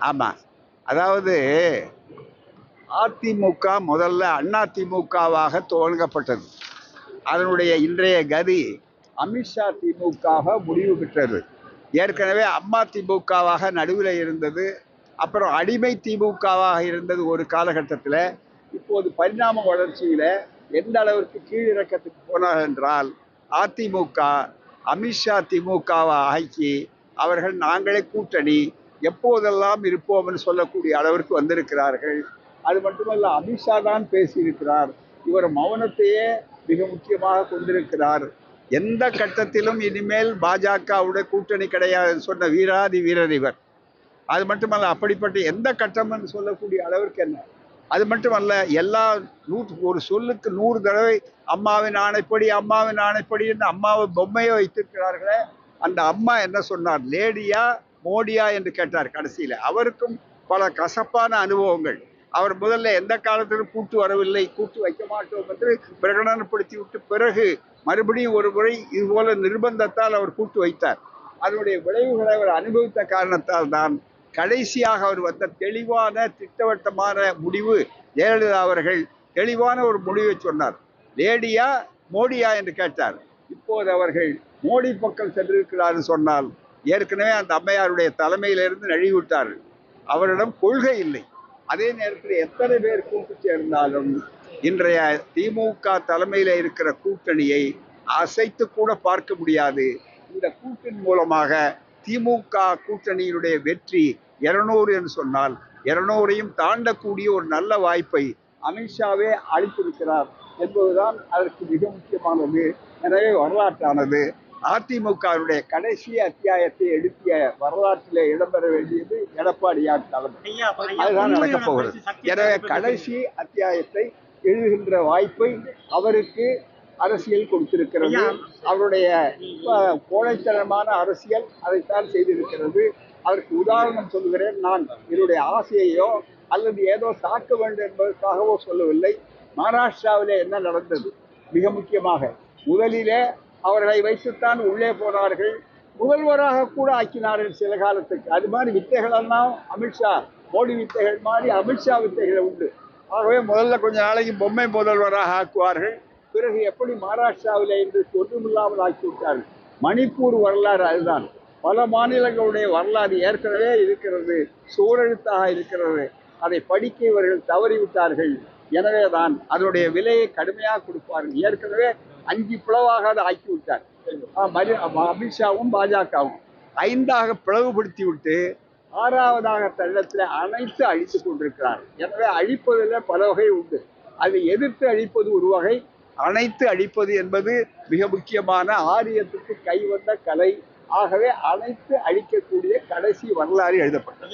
ஆமாம். அதாவது அதிமுக முதல்ல அதிமுகவாக துவங்கப்பட்டது. அதனுடைய இன்றைய கதி அமித்ஷா திமுகவாக முடிவு பெற்றது. ஏற்கனவே அம்மா திமுகவாக நடுவில் இருந்தது. அப்புறம் அடிமை திமுகவாக இருந்தது ஒரு காலகட்டத்தில். இப்போது பரிணாம வளர்ச்சியில் எந்த அளவிற்கு கீழிறக்கத்துக்கு போனார் என்றால், அதிமுக அமித்ஷா திமுகவை ஆக்கி அவர்கள் நாங்களே கூட்டணி எப்போதெல்லாம் இருப்போம் என்று சொல்லக்கூடிய அளவிற்கு வந்திருக்கிறார்கள். அது மட்டுமல்ல, அமித்ஷா தான் பேசியிருக்கிறார். இவர் மௌனத்தையே மிக முக்கியமாக கொண்டிருக்கிறார். எந்த கட்டத்திலும் இனிமேல் பாஜகவுடைய கூட்டணி கிடையாது சொன்ன வீராதி வீரர் இவர். அது மட்டுமல்ல, அப்படிப்பட்ட எந்த கட்டம் என்று சொல்லக்கூடிய அளவிற்கு என்ன. அது மட்டுமல்ல, எல்லா ஒரு சொல்லுக்கு 100 தடவை அம்மாவின் ஆணைப்படி அம்மாவின் ஆணைப்படி என்று அம்மாவை பொம்மையை வைத்திருக்கிறார்களே. அந்த அம்மா என்ன சொன்னார்? லேடியா மோடியா என்று கேட்டார் கடைசியில். அவருக்கும் பல கசப்பான அனுபவங்கள். அவர் முதல்ல எந்த காலத்திலும் கூட்டு வரவில்லை, கூட்டு வைக்க மாட்டோம் என்று பிரகடனப்படுத்தி விட்டு பிறகு மறுபடியும் ஒரு முறை இதுபோல நிர்பந்தத்தால் அவர் கூட்டு வைத்தார். அதனுடைய விளைவுகளை அவர் அனுபவித்த காரணத்தால் தான் கடைசியாக அவர் வந்த தெளிவான திட்டவட்டமான முடிவு. ஜெயலலிதா அவர்கள் தெளிவான ஒரு முடிவை சொன்னார். லேடியா மோடியா என்று கேட்டார். இப்போது அவர்கள் மோடி பக்கம் சென்றிருக்கிறார் சொன்னால், ஏற்கனவே அந்த அம்மையாருடைய தலைமையிலிருந்து நழுவிவிட்டார்கள். அவரிடம் கொள்கை இல்லை. அதே நேரத்தில் எத்தனை பேர் கூட்டு சேர்ந்தாலும் இன்றைய திமுக தலைமையில் இருக்கிற கூட்டணியை அசைத்து கூட பார்க்க முடியாது. இந்த கூட்டின் மூலமாக திமுக கூட்டணியினுடைய வெற்றி 200 என்று சொன்னால் 200ஐயும் தாண்டக்கூடிய ஒரு நல்ல வாய்ப்பை அமித்ஷாவே அளித்திருக்கிறார் என்பதுதான் அதற்கு மிக முக்கியமானது. எனவே வரலாற்றானது அதிமுகவுடைய கடைசி அத்தியாயத்தை எழுப்பிய வரலாற்றிலே இடம்பெற வேண்டியது எடப்பாடியார் தலைமை. அதுதான் நடக்கப் போகிறது. எனவே கடைசி அத்தியாயத்தை எழுதுகின்ற வாய்ப்பை அவருக்கு அரசியல் கொடுத்திருக்கிறது. அவருடைய கோழைத்தனமான அரசியல் அதைத்தான் செய்திருக்கிறது. அதற்கு உதாரணம் சொல்லுகிறேன். நான் என்னுடைய ஆசையையோ அல்லது ஏதோ தாக்க வேண்டும் என்பதற்காகவோ சொல்லவில்லை. மகாராஷ்டிராவிலே என்ன நடந்தது? மிக முக்கியமாக முதலிலே அவர்களை வைத்துத்தான் உள்ளே போனார்கள். முதல்வராக கூட ஆக்கினார்கள் சில காலத்துக்கு. அது மாதிரி வித்தைகளெல்லாம் அமித்ஷா, மோடி வித்தைகள் மாதிரி அமித்ஷா வித்தைகள் உண்டு. ஆகவே முதல்ல கொஞ்ச நாளைக்கு பொம்மை முதல்வராக ஆக்குவார்கள். பிறகு எப்படி மகாராஷ்டிராவிலே இன்று ஒன்றுமில்லாமல் ஆக்கிவிட்டார்கள். மணிப்பூர் வரலாறு அதுதான். பல மாநிலங்களுடைய வரலாறு ஏற்கனவே இருக்கிறது, சூழெழுத்தாக இருக்கிறது. அதை படிக்க இவர்கள் தவறிவிட்டார்கள். எனவே தான் அதனுடைய விலையை கடுமையாக கொடுப்பார்கள். ஏற்கனவே 5 பிளவாக அதை ஆக்கிவிட்டார் அமித்ஷாவும் பாஜகவும். 5ஆக பிளவுபடுத்தி விட்டு 6வதாக தள்ளத்தில் அனைத்து அழித்து கொண்டிருக்கிறார். எனவே அழிப்பதில் பல வகை உண்டு. அதை எதிர்த்து அழிப்பது ஒரு வகை, அனைத்து அழிப்பது என்பது மிக முக்கியமான ஆரியத்துக்கு கைவந்த கலை. ஆகவே அனைத்து அழிக்கக்கூடிய கடைசி வரலாறு எழுதப்பட்டது.